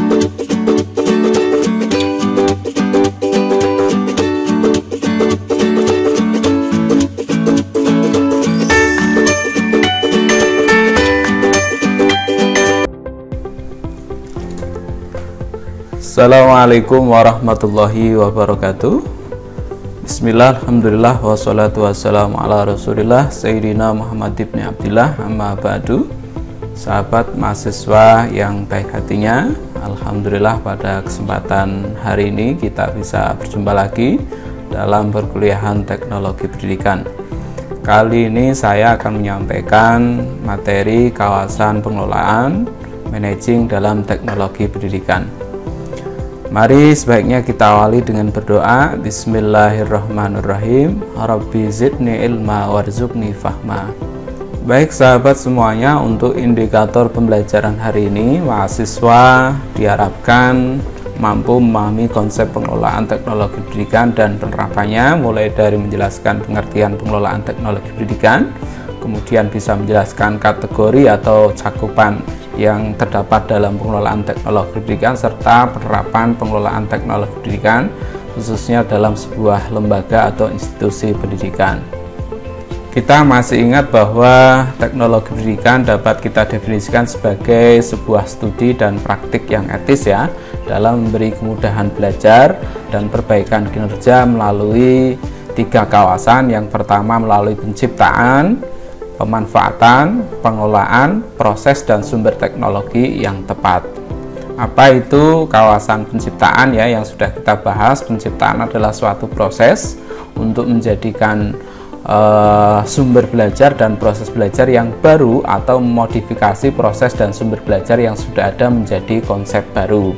Assalamualaikum warahmatullahi wabarakatuh. Bismillah, alhamdulillah, wassalatu wassalamu ala rasulillah Sayyidina Muhammad ibn Abdillah, amma ba'du. Sahabat mahasiswa yang baik hatinya, alhamdulillah pada kesempatan hari ini kita bisa berjumpa lagi dalam perkuliahan teknologi pendidikan. Kali ini saya akan menyampaikan materi kawasan pengelolaan managing dalam teknologi pendidikan. Mari sebaiknya kita awali dengan berdoa. Bismillahirrahmanirrahim. Rabbi zidni ilma warzuqni fahma. Baik sahabat semuanya, untuk indikator pembelajaran hari ini, mahasiswa diharapkan mampu memahami konsep pengelolaan teknologi pendidikan dan penerapannya, mulai dari menjelaskan pengertian pengelolaan teknologi pendidikan, kemudian bisa menjelaskan kategori atau cakupan yang terdapat dalam pengelolaan teknologi pendidikan serta penerapan pengelolaan teknologi pendidikan khususnya dalam sebuah lembaga atau institusi pendidikan. Kita masih ingat bahwa teknologi pendidikan dapat kita definisikan sebagai sebuah studi dan praktik yang etis ya, dalam memberi kemudahan belajar dan perbaikan kinerja melalui 3 kawasan. Yang pertama melalui penciptaan, pemanfaatan, pengelolaan, proses dan sumber teknologi yang tepat. Apa itu kawasan penciptaan ya, yang sudah kita bahas? Penciptaan adalah suatu proses untuk menjadikan sumber belajar dan proses belajar yang baru atau memodifikasi proses dan sumber belajar yang sudah ada menjadi konsep baru.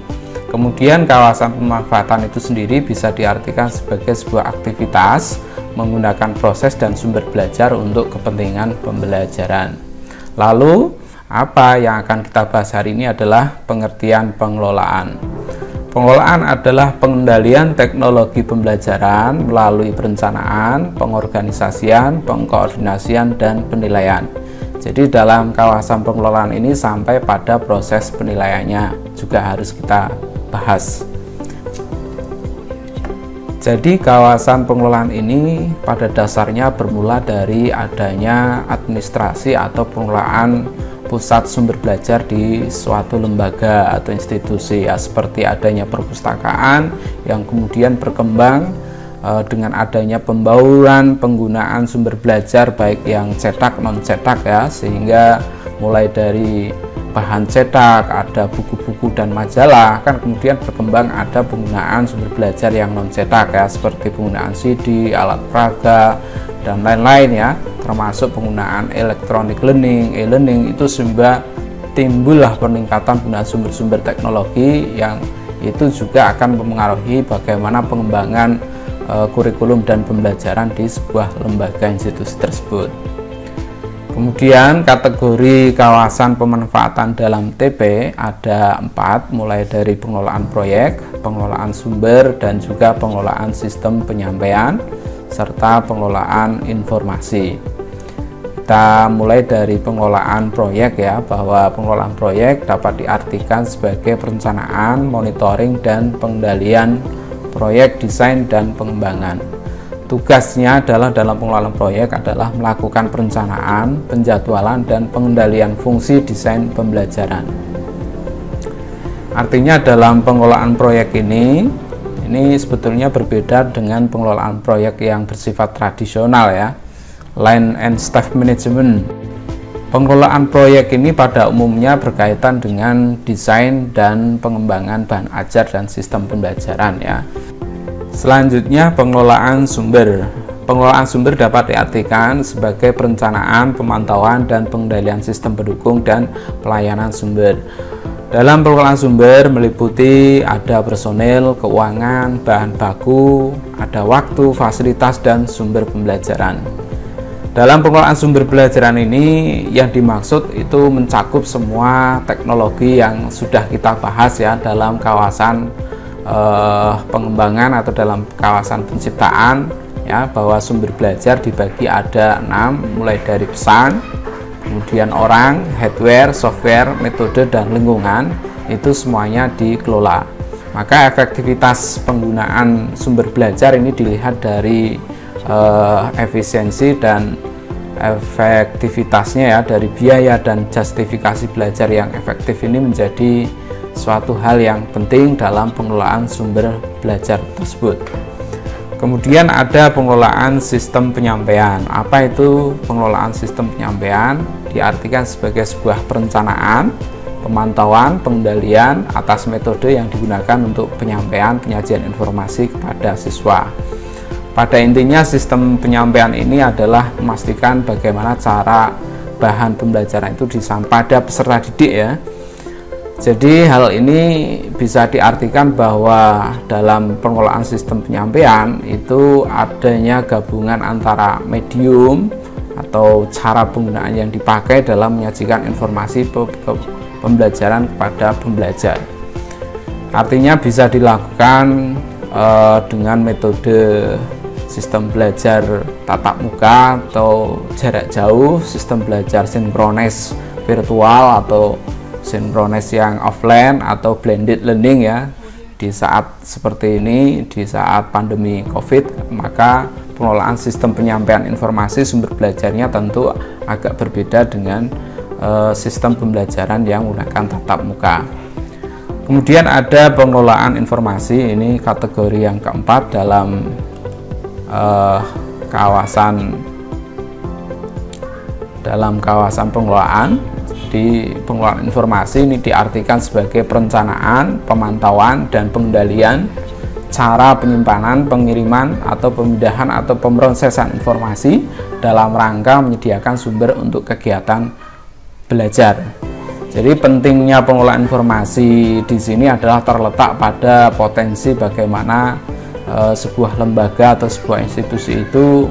Kemudian kawasan pemanfaatan itu sendiri bisa diartikan sebagai sebuah aktivitas menggunakan proses dan sumber belajar untuk kepentingan pembelajaran. Lalu, apa yang akan kita bahas hari ini adalah pengertian pengelolaan. Pengelolaan adalah pengendalian teknologi pembelajaran melalui perencanaan, pengorganisasian, pengkoordinasian, dan penilaian. Jadi dalam kawasan pengelolaan ini sampai pada proses penilaiannya juga harus kita bahas. Jadi kawasan pengelolaan ini pada dasarnya bermula dari adanya administrasi atau pengelolaan pusat sumber belajar di suatu lembaga atau institusi ya, seperti adanya perpustakaan yang kemudian berkembang dengan adanya pembauran penggunaan sumber belajar baik yang cetak non cetak ya, sehingga mulai dari bahan cetak, ada buku-buku dan majalah, kan kemudian berkembang ada penggunaan sumber belajar yang non cetak ya, seperti penggunaan CD, alat peraga dan lain-lain ya, termasuk penggunaan electronic learning, e-learning. Itu sehingga timbullah peningkatan penggunaan sumber-sumber teknologi yang itu juga akan mempengaruhi bagaimana pengembangan kurikulum dan pembelajaran di sebuah lembaga institusi tersebut. Kemudian kategori kawasan pemanfaatan dalam TP ada 4, mulai dari pengelolaan proyek, pengelolaan sumber, dan juga pengelolaan sistem penyampaian, serta pengelolaan informasi. Kita mulai dari pengelolaan proyek ya, bahwa pengelolaan proyek dapat diartikan sebagai perencanaan, monitoring, dan pengendalian proyek, desain, dan pengembangan. Tugasnya adalah dalam pengelolaan proyek adalah melakukan perencanaan, penjadwalan, dan pengendalian fungsi desain pembelajaran. Artinya dalam pengelolaan proyek ini sebetulnya berbeda dengan pengelolaan proyek yang bersifat tradisional ya, line and staff management. Pengelolaan proyek ini pada umumnya berkaitan dengan desain dan pengembangan bahan ajar dan sistem pembelajaran ya. Selanjutnya pengelolaan sumber. Pengelolaan sumber dapat diartikan sebagai perencanaan, pemantauan, dan pengendalian sistem pendukung dan pelayanan sumber. Dalam pengelolaan sumber meliputi ada personel, keuangan, bahan baku, ada waktu, fasilitas, dan sumber pembelajaran. Dalam pengelolaan sumber pembelajaran ini yang dimaksud itu mencakup semua teknologi yang sudah kita bahas ya dalam kawasan pengembangan atau dalam kawasan penciptaan ya, bahwa sumber belajar dibagi ada 6, mulai dari pesan, kemudian orang, hardware, software, metode, dan lingkungan. itu semuanya dikelola. Maka efektivitas penggunaan sumber belajar ini dilihat dari efisiensi dan efektivitasnya ya, dari biaya dan justifikasi belajar yang efektif ini menjadi suatu hal yang penting dalam pengelolaan sumber belajar tersebut. Kemudian ada pengelolaan sistem penyampaian. Apa itu pengelolaan sistem penyampaian? Diartikan sebagai sebuah perencanaan, pemantauan, pengendalian atas metode yang digunakan untuk penyampaian penyajian informasi kepada siswa. Pada intinya sistem penyampaian ini adalah memastikan bagaimana cara bahan pembelajaran itu disampaikan pada peserta didik ya. Jadi hal ini bisa diartikan bahwa dalam pengelolaan sistem penyampaian itu adanya gabungan antara medium atau cara penggunaan yang dipakai dalam menyajikan informasi pembelajaran kepada pembelajar. Artinya bisa dilakukan dengan metode sistem belajar tatap muka atau jarak jauh, sistem belajar sinkronis virtual atau sinkronis yang offline, atau blended learning ya. Di saat seperti ini, di saat pandemi COVID, maka pengelolaan sistem penyampaian informasi sumber belajarnya tentu agak berbeda dengan sistem pembelajaran yang menggunakan tatap muka. Kemudian ada pengelolaan informasi, ini kategori yang keempat dalam kawasan pengelolaan. Di pengelolaan informasi ini diartikan sebagai perencanaan, pemantauan, dan pengendalian cara penyimpanan, pengiriman, atau pemindahan atau pemrosesan informasi dalam rangka menyediakan sumber untuk kegiatan belajar. Jadi pentingnya pengelolaan informasi di sini adalah terletak pada potensi bagaimana sebuah lembaga atau sebuah institusi itu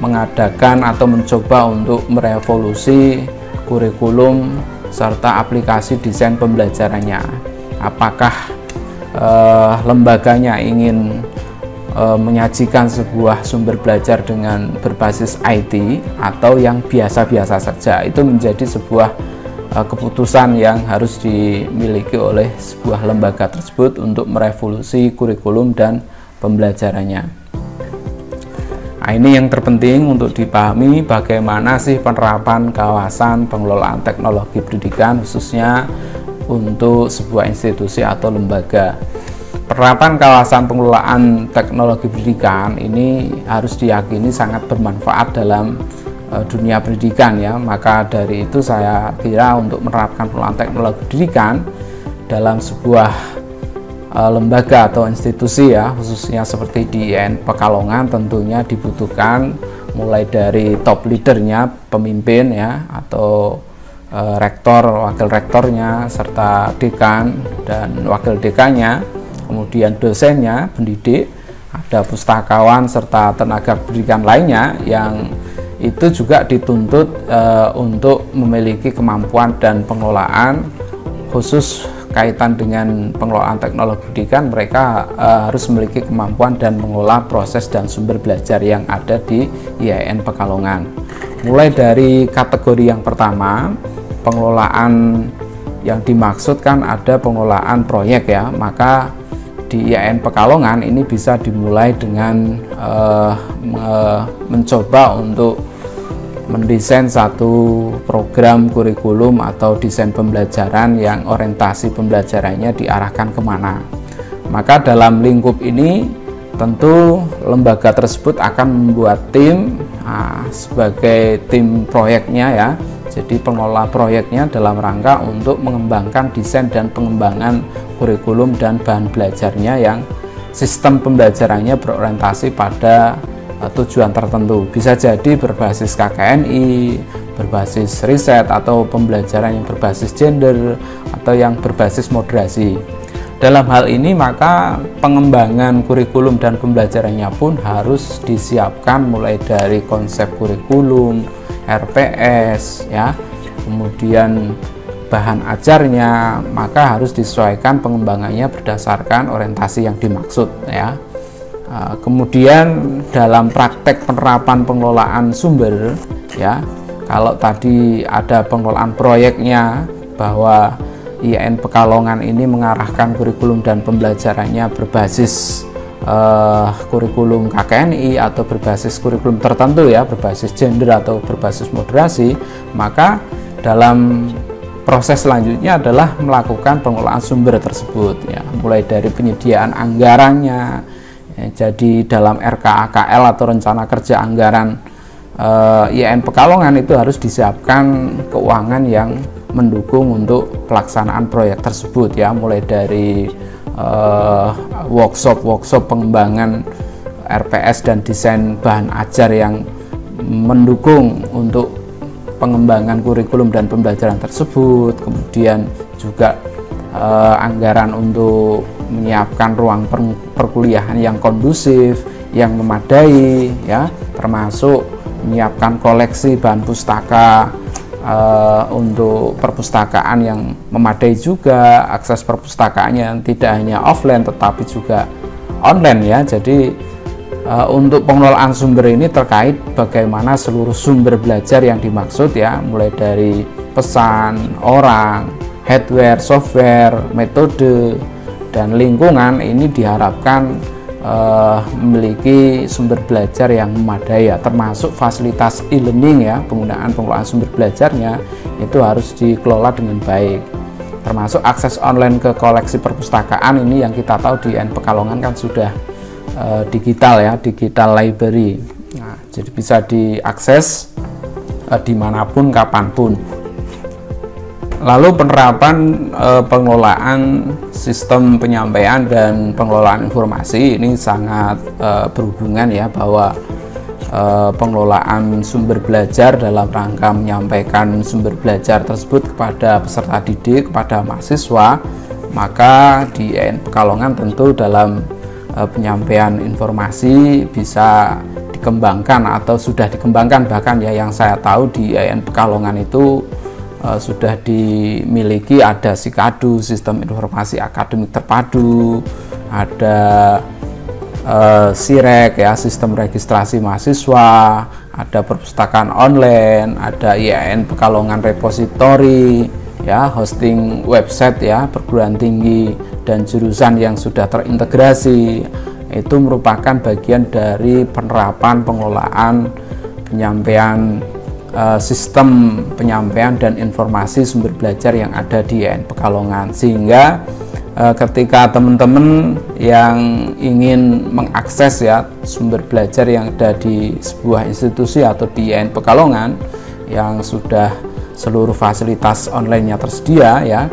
mengadakan atau mencoba untuk merevolusi kurikulum serta aplikasi desain pembelajarannya. Apakah lembaganya ingin menyajikan sebuah sumber belajar dengan berbasis IT atau yang biasa-biasa saja? Itu menjadi sebuah keputusan yang harus dimiliki oleh sebuah lembaga tersebut untuk merevolusi kurikulum dan pembelajarannya. Nah, ini yang terpenting untuk dipahami bagaimana sih penerapan kawasan pengelolaan teknologi pendidikan khususnya untuk sebuah institusi atau lembaga. Penerapan kawasan pengelolaan teknologi pendidikan ini harus diyakini sangat bermanfaat dalam dunia pendidikan ya. Maka dari itu saya kira untuk menerapkan pengelolaan teknologi pendidikan dalam sebuah lembaga atau institusi ya, khususnya seperti di IAIN Pekalongan, tentunya dibutuhkan mulai dari top leadernya, pemimpin ya, atau rektor, wakil rektornya, serta dekan dan wakil dekannya, kemudian dosennya, pendidik, ada pustakawan serta tenaga pendidikan lainnya yang itu juga dituntut untuk memiliki kemampuan dan pengelolaan khusus kaitan dengan pengelolaan teknologi pendidikan. Mereka harus memiliki kemampuan dan mengelola proses dan sumber belajar yang ada di IAIN Pekalongan. Mulai dari kategori yang pertama, pengelolaan yang dimaksud kan ada pengelolaan proyek ya. Maka di IAIN Pekalongan ini bisa dimulai dengan mencoba untuk mendesain satu program kurikulum atau desain pembelajaran yang orientasi pembelajarannya diarahkan kemana. Maka dalam lingkup ini tentu lembaga tersebut akan membuat tim sebagai tim proyeknya ya. Jadi pengelola proyeknya dalam rangka untuk mengembangkan desain dan pengembangan kurikulum dan bahan belajarnya yang sistem pembelajarannya berorientasi pada tujuan tertentu. Bisa jadi berbasis KKNI, berbasis riset, atau pembelajaran yang berbasis gender, atau yang berbasis moderasi. Dalam hal ini maka pengembangan kurikulum dan pembelajarannya pun harus disiapkan mulai dari konsep kurikulum, RPS ya, kemudian bahan ajarnya, maka harus disesuaikan pengembangannya berdasarkan orientasi yang dimaksud ya. Kemudian dalam praktek penerapan pengelolaan sumber ya, kalau tadi ada pengelolaan proyeknya bahwa IAIN Pekalongan ini mengarahkan kurikulum dan pembelajarannya berbasis kurikulum KKNI atau berbasis kurikulum tertentu ya, berbasis gender atau berbasis moderasi, maka dalam proses selanjutnya adalah melakukan pengelolaan sumber tersebut ya, mulai dari penyediaan anggarannya ya, jadi dalam RKAKL atau rencana kerja anggaran IAIN Pekalongan itu harus disiapkan keuangan yang mendukung untuk pelaksanaan proyek tersebut ya, mulai dari workshop pengembangan RPS dan desain bahan ajar yang mendukung untuk pengembangan kurikulum dan pembelajaran tersebut, kemudian juga anggaran untuk menyiapkan ruang perkuliahan yang kondusif, yang memadai ya, termasuk menyiapkan koleksi bahan pustaka untuk perpustakaan yang memadai juga, akses perpustakaannya tidak hanya offline tetapi juga online ya. Jadi untuk pengelolaan sumber ini terkait bagaimana seluruh sumber belajar yang dimaksud ya, mulai dari pesan, orang, hardware, software, metode, dan lingkungan ini diharapkan memiliki sumber belajar yang memadai ya, termasuk fasilitas e-learning ya, penggunaan pengelolaan sumber belajarnya itu harus dikelola dengan baik, termasuk akses online ke koleksi perpustakaan ini yang kita tahu di IAIN Pekalongan kan sudah digital ya, digital library. Nah, jadi bisa diakses dimanapun kapanpun. Lalu penerapan pengelolaan sistem penyampaian dan pengelolaan informasi ini sangat berhubungan ya, bahwa pengelolaan sumber belajar dalam rangka menyampaikan sumber belajar tersebut kepada peserta didik, kepada mahasiswa, maka di IAIN Pekalongan tentu dalam penyampaian informasi bisa dikembangkan atau sudah dikembangkan, bahkan ya yang saya tahu di IAIN Pekalongan itu sudah dimiliki ada SIKADU, Sistem Informasi Akademik Terpadu, ada SIREK ya, Sistem Registrasi Mahasiswa, ada perpustakaan online, ada IAIN Pekalongan Repository ya, hosting website ya, perguruan tinggi dan jurusan yang sudah terintegrasi. Itu merupakan bagian dari penerapan pengelolaan penyampaian sistem penyampaian dan informasi sumber belajar yang ada di IAIN Pekalongan, sehingga ketika teman-teman yang ingin mengakses ya sumber belajar yang ada di sebuah institusi atau di IAIN Pekalongan yang sudah seluruh fasilitas online-nya tersedia ya,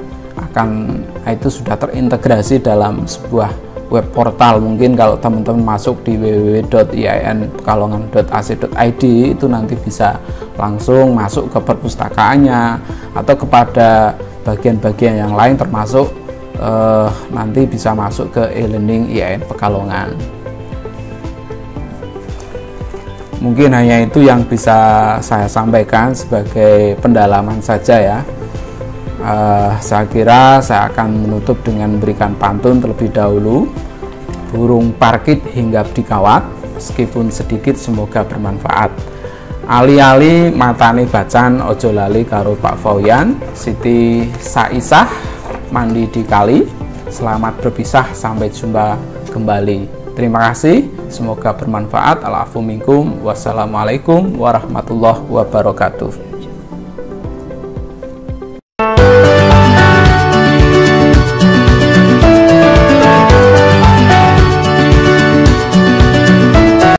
itu sudah terintegrasi dalam sebuah web portal. Mungkin kalau teman-teman masuk di www.iainpekalongan.ac.id itu nanti bisa langsung masuk ke perpustakaannya atau kepada bagian-bagian yang lain, termasuk nanti bisa masuk ke e-learning IAIN Pekalongan. Mungkin hanya itu yang bisa saya sampaikan sebagai pendalaman saja ya. Saya kira saya akan menutup dengan memberikan pantun terlebih dahulu. Burung parkit hinggap di kawat, meskipun sedikit semoga bermanfaat. Ali-ali matane bacan, ojo lali karo Pak Fauyan. Siti Saisah mandi di kali. Selamat berpisah, sampai jumpa kembali. Terima kasih, semoga bermanfaat. Al-afu minkum, wassalamualaikum warahmatullahi wabarakatuh.